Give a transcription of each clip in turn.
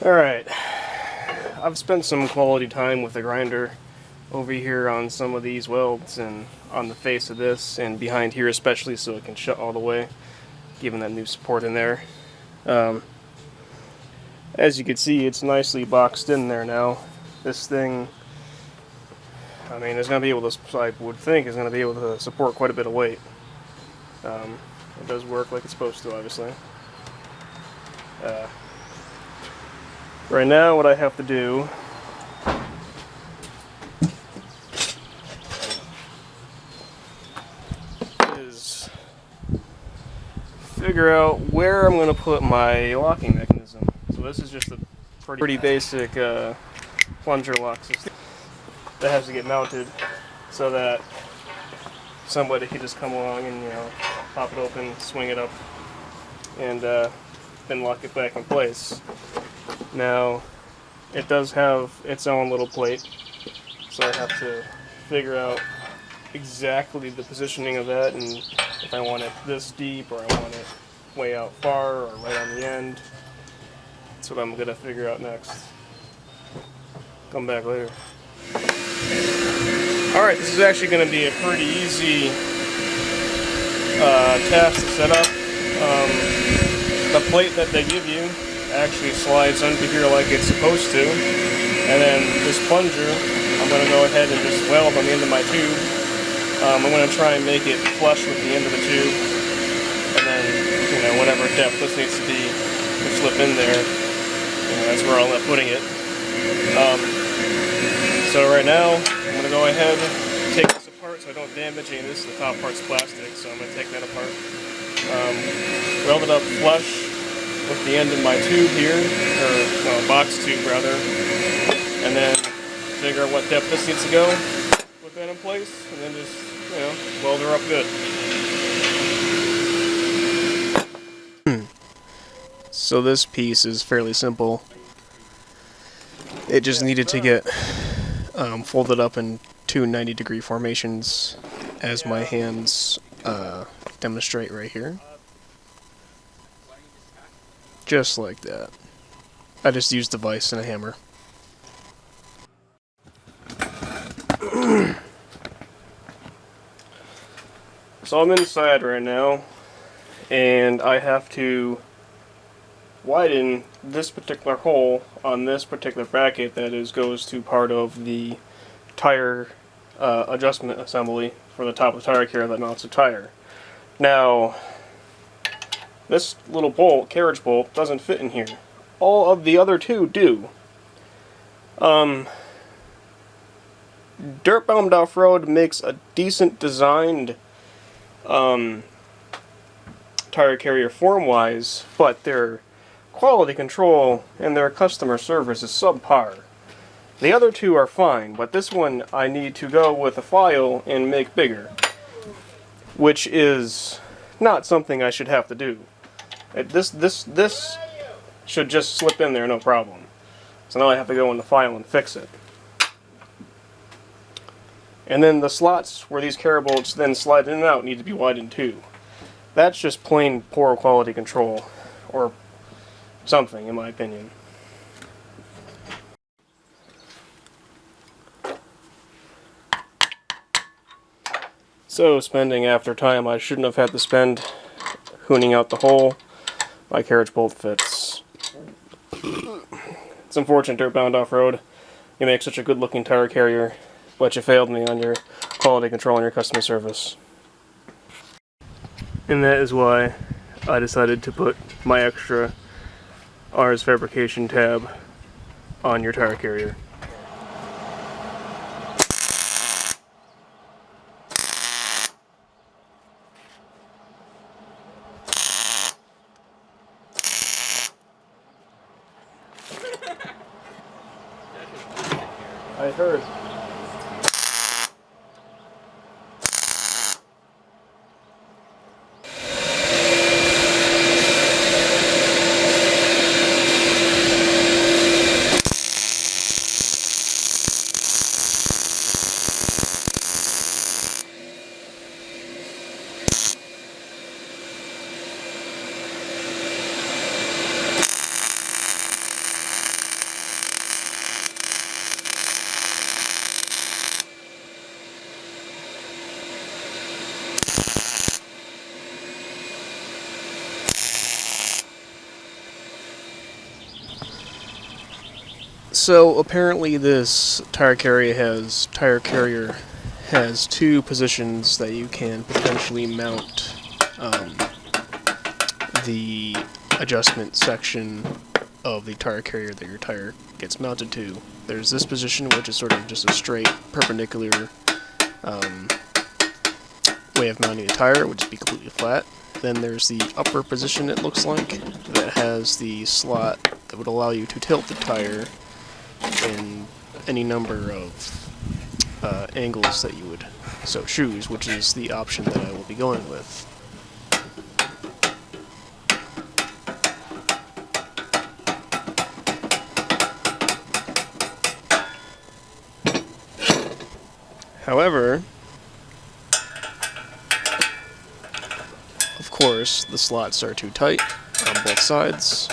Alright, I've spent some quality time with the grinder over here on some of these welds and on the face of this and behind here especially, so it can shut all the way, giving that new support in there. As you can see, it's nicely boxed in there now. This thing, I mean, is going to be able to, I would think, is going to be able to support quite a bit of weight. It does work like it's supposed to, obviously. Right now, what I have to do is figure out where I'm going to put my locking mechanism. So this is just a pretty basic plunger lock system that has to get mounted so that somebody can just come along and, you know, pop it open, swing it up, and then lock it back in place. Now, it does have its own little plate, so I have to figure out exactly the positioning of that, and if I want it this deep or I want it way out far or right on the end. That's what I'm going to figure out next. Come back later. Alright, this is actually going to be a pretty easy task to set up. The plate that they give you actually slides under here like it's supposed to, and then this plunger, I'm going to go ahead and just weld on the end of my tube. I'm going to try and make it flush with the end of the tube, and then, you know, whatever depth this needs to be, will slip in there. You know, that's where I'll end up putting it. So right now, I'm going to go ahead and take this apart so I don't damage any of this. The top part's plastic, so I'm going to take that apart. Weld it up flush with the end of my tube here, or no, box tube rather, and then figure out what depth this needs to go, put that in place, and then just, you know, weld her up good. So this piece is fairly simple. It just needed to get folded up in two 90-degree formations, as my hands demonstrate right here. Just like that. I just used the vise and a hammer. So I'm inside right now, and I have to widen this particular hole on this particular bracket that goes to part of the tire adjustment assembly for the top of the tire carrier that mounts the tire. Now, this little bolt, carriage bolt, doesn't fit in here. All of the other two do. Dirtbound Off-Road makes a decent designed tire carrier form-wise, but their quality control and their customer service is subpar. The other two are fine, but this one I need to go with a file and make bigger, which is not something I should have to do. This should just slip in there, no problem. So now I have to go in the file and fix it. And then the slots where these carrier bolts then slide in and out need to be widened too. That's just plain poor quality control, or something, in my opinion. So, spending after time I shouldn't have had to spend hooning out the hole. My carriage bolt fits. It's unfortunate, Dirtbound Off-Road. You make such a good looking tire carrier, but you failed me on your quality control and your customer service. And that is why I decided to put my extra Ars Fabrication tab on your tire carrier. I heard. So apparently this tire carrier has two positions that you can potentially mount the adjustment section of the tire carrier that your tire gets mounted to. There's this position, which is sort of just a straight perpendicular way of mounting a tire, which would be completely flat. Then there's the upper position, it looks like, that has the slot that would allow you to tilt the tire in any number of angles that you would so choose, which is the option that I will be going with. However, of course, the slots are too tight on both sides,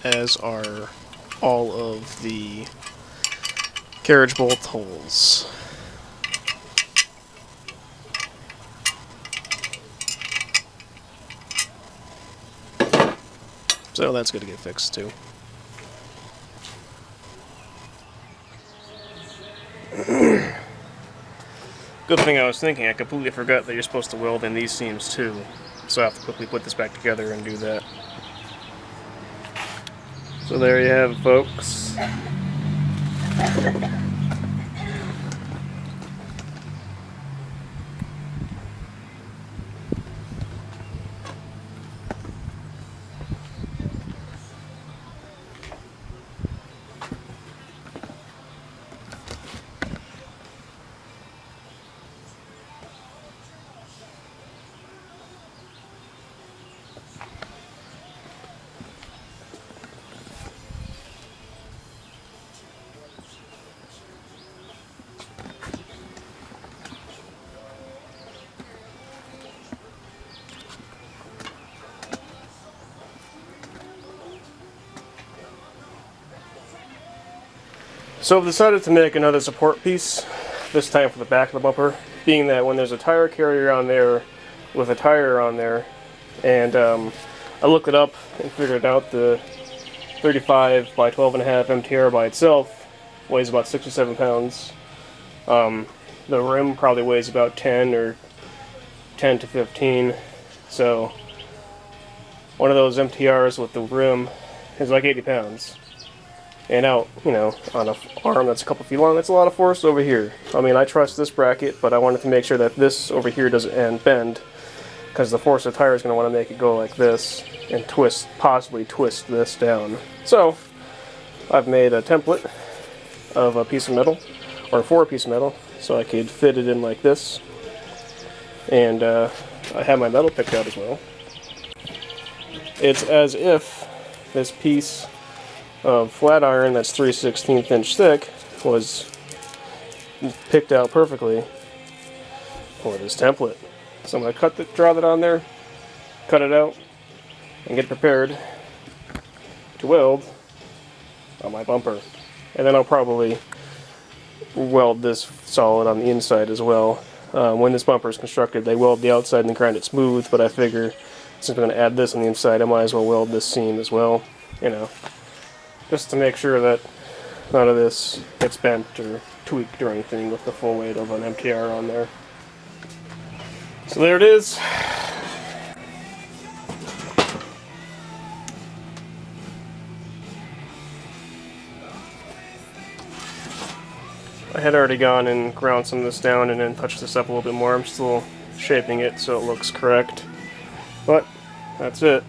as are all of the carriage bolt holes. So that's going to get fixed too. Good thing I was thinking, I completely forgot that you're supposed to weld in these seams too. So I have to quickly put this back together and do that. So there you have it, folks. So I've decided to make another support piece, this time for the back of the bumper, being that when there's a tire carrier on there with a tire on there, and I looked it up and figured out the 35 by 12.5 MTR by itself weighs about 6 or 7 pounds. The rim probably weighs about 10 or 10 to 15, so one of those MTRs with the rim is like 80 pounds. And out, you know, on an arm that's a couple feet long, that's a lot of force over here. I mean, I trust this bracket, but I wanted to make sure that this over here doesn't bend, because the force of the tire is going to want to make it go like this, and twist, possibly twist this down. So, I've made a template of a piece of metal, or 4 piece of metal, so I could fit it in like this. And I have my metal picked out as well. It's as if this piece of flat iron that's 3/16 inch thick was picked out perfectly for this template. So I'm going to draw that on there, cut it out, and get prepared to weld on my bumper. And then I'll probably weld this solid on the inside as well. When this bumper is constructed, they weld the outside and grind it smooth, but I figure since I'm going to add this on the inside, I might as well weld this seam as well, you know, just to make sure that none of this gets bent or tweaked or anything with the full weight of an MTR on there. So there it is. I had already gone and ground some of this down and then touched this up a little bit more. I'm still shaping it so it looks correct. But that's it.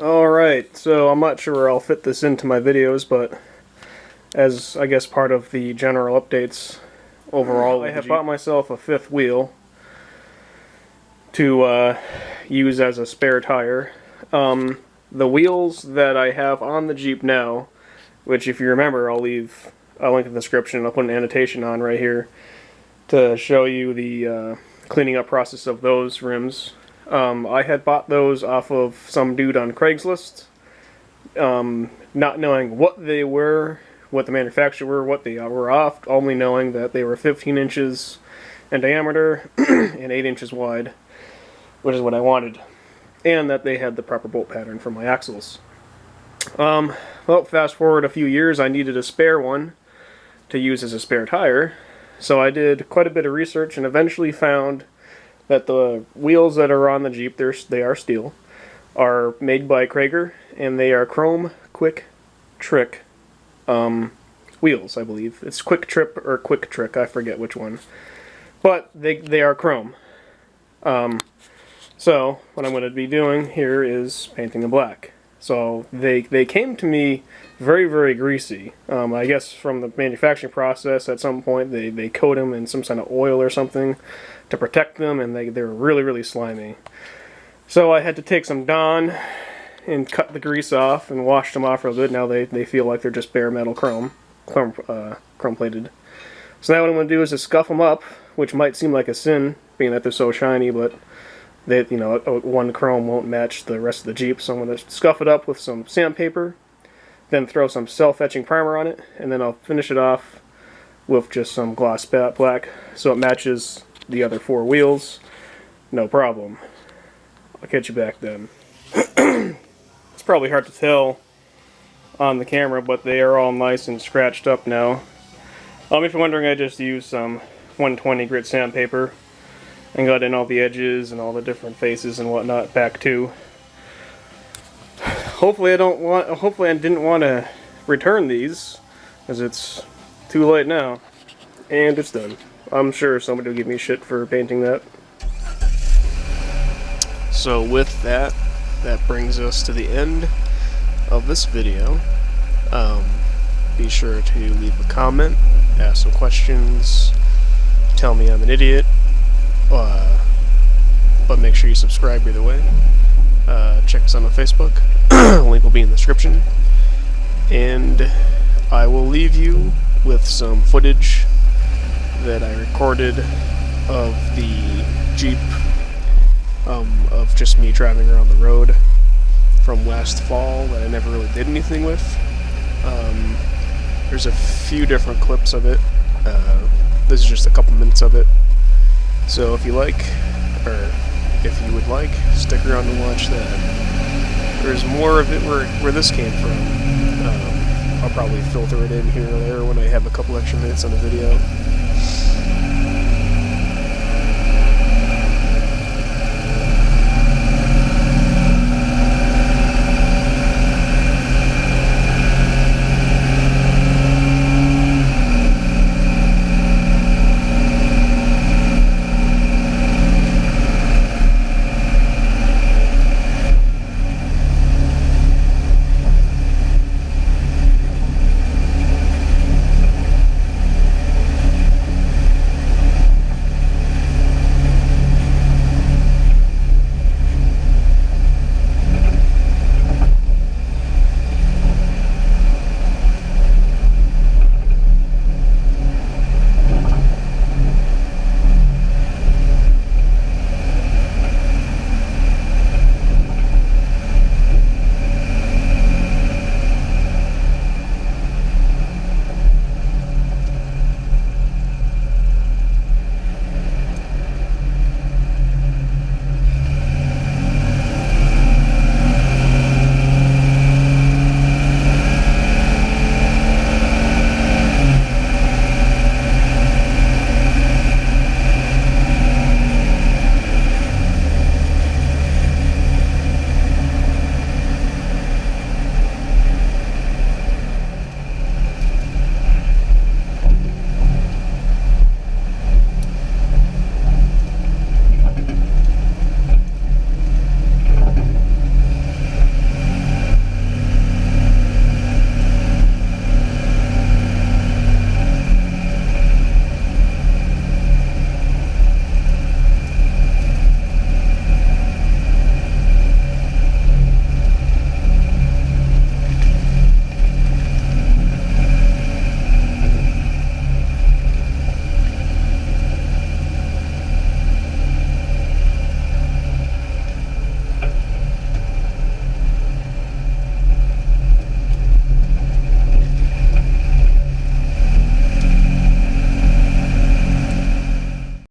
Alright, so I'm not sure where I'll fit this into my videos, but as I guess part of the general updates overall, I have bought myself a 5th wheel to use as a spare tire. The wheels that I have on the Jeep now, which if you remember I'll leave a link in the description, I'll put an annotation on right here to show you the cleaning up process of those rims. I had bought those off of some dude on Craigslist, not knowing what they were, what the manufacturer were, what they were off, only knowing that they were 15 inches in diameter and 8 inches wide, which is what I wanted. and that they had the proper bolt pattern for my axles. Well, fast forward a few years, I needed a spare one to use as a spare tire, so I did quite a bit of research and eventually found that the wheels that are on the Jeep, they are steel, are made by Krager, and they are chrome quick trick wheels, I believe. It's quick trip or quick trick, I forget which one. But they are chrome. So what I'm going to be doing here is painting them black. So they came to me very, very greasy. I guess from the manufacturing process, at some point they coat them in some kind of oil or something to protect them, and they were really, really slimy. So I had to take some Dawn and cut the grease off and wash them off real good. Now they feel like they're just bare metal chrome plated. So now what I'm going to do is just scuff them up, which might seem like a sin, being that they're so shiny, but one chrome won't match the rest of the Jeep, so I'm going to scuff it up with some sandpaper, then throw some self-etching primer on it, and then I'll finish it off with just some gloss black so it matches the other 4 wheels. No problem. I'll catch you back then. It's probably hard to tell on the camera, but they are all nice and scratched up now. If you're wondering, I just used some 120 grit sandpaper and got in all the edges and all the different faces and whatnot back too. Hopefully I didn't want to return these, because it's too late now. And it's done. I'm sure somebody will give me shit for painting that. So with that brings us to the end of this video. Be sure to leave a comment, ask some questions, tell me I'm an idiot, but make sure you subscribe either way. Check us out on Facebook. Link will be in the description. And I will leave you with some footage that I recorded of the Jeep, of just me driving around the road from last fall that I never really did anything with. There's a few different clips of it. This is just a couple minutes of it. So if you like, or if you would like, stick around and watch that. There's more of it where this came from. I'll probably filter it in here or there when I have a couple extra minutes on the video.